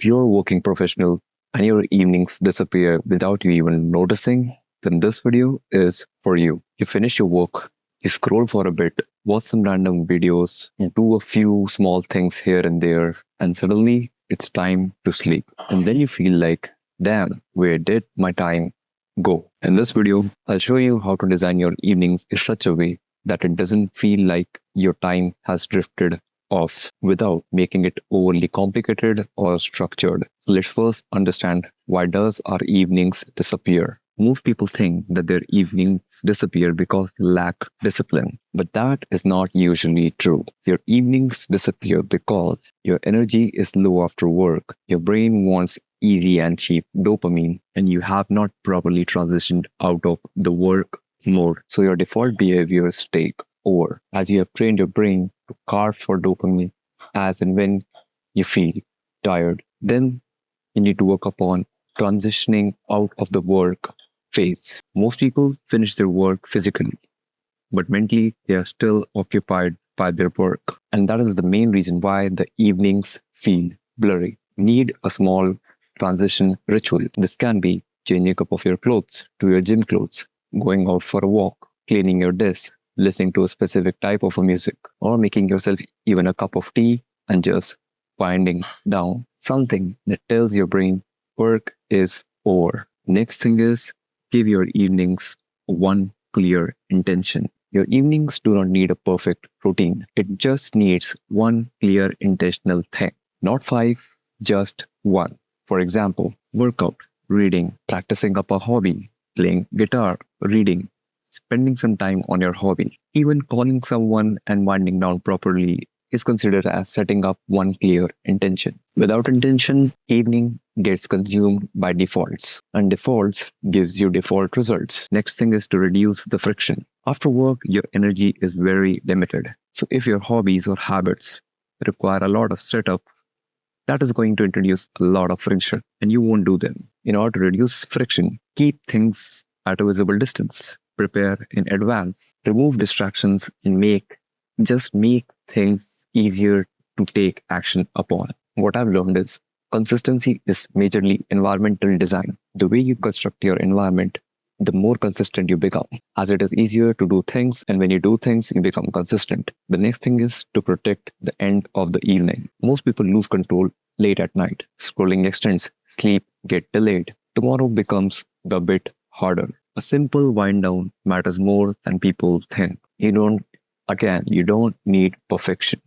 If you're a working professional and your evenings disappear without you even noticing, then this video is for you. You finish your work, you scroll for a bit, watch some random videos, do a few small things here and there, and suddenly it's time to sleep. And then you feel like, damn, where did my time go? In this video, I'll show you how to design your evenings in such a way that it doesn't feel like your time has drifted off without making it overly complicated or structured. Let's first understand, why does our evenings disappear? Most people think that their evenings disappear because they lack discipline, but that is not usually true. Your evenings disappear because your energy is low after work, your brain wants easy and cheap dopamine, and you have not properly transitioned out of the work mode. So your default behaviors take over as you have trained your brain to carve for dopamine as and when you feel tired. Then you need to work upon transitioning out of the work phase. Most people finish their work physically, but mentally they are still occupied by their work. And that is the main reason why the evenings feel blurry. You need a small transition ritual. This can be changing up of your clothes to your gym clothes, going out for a walk, cleaning your desk, listening to a specific type of music, or making yourself even a cup of tea and just winding down. Something that tells your brain work is over. Next thing is, give your evenings one clear intention. Your evenings do not need a perfect routine. It just needs one clear intentional thing. Not five, just one. For example, workout, reading, practicing up a hobby, playing guitar, reading, spending some time on your hobby. Even calling someone and winding down properly is considered as setting up one clear intention. Without intention, evening gets consumed by defaults, and defaults gives you default results. Next thing is to reduce the friction. After work, your energy is very limited. So if your hobbies or habits require a lot of setup, that is going to introduce a lot of friction, and you won't do them. In order to reduce friction, keep things at a visible distance. Prepare in advance. Remove distractions and make things easier to take action upon. What I've learned is consistency is majorly environmental design. The way you construct your environment, the more consistent you become, as it is easier to do things, and when you do things, you become consistent. The next thing is to protect the end of the evening. Most people lose control late at night. Scrolling extends, sleep get delayed. Tomorrow becomes a bit harder. A simple wind down matters more than people think. You don't need perfection.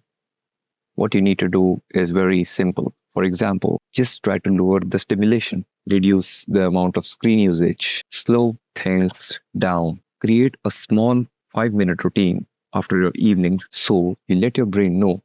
What you need to do is very simple. For example, just try to lower the stimulation, reduce the amount of screen usage, slow things down, create a small 5-minute routine after your evening so you let your brain know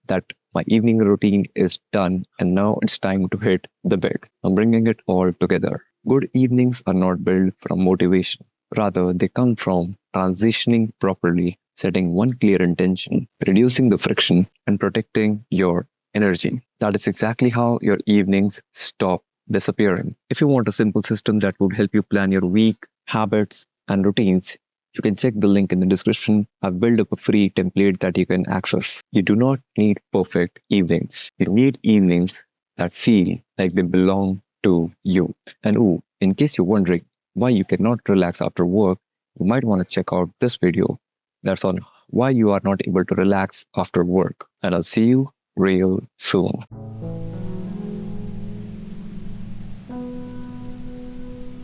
that my evening routine is done and now it's time to hit the bed. I'm bringing it all together. Good evenings are not built from motivation. Rather, they come from transitioning properly, setting one clear intention, reducing the friction, and protecting your energy. That is exactly how your evenings stop disappearing. If you want a simple system that would help you plan your week, habits, and routines, you can check the link in the description. I've built up a free template that you can access. You do not need perfect evenings. You need evenings that feel like they belong to you. And in case you're wondering why you cannot relax after work, you might want to check out this video that's on why you are not able to relax after work. And I'll see you real soon.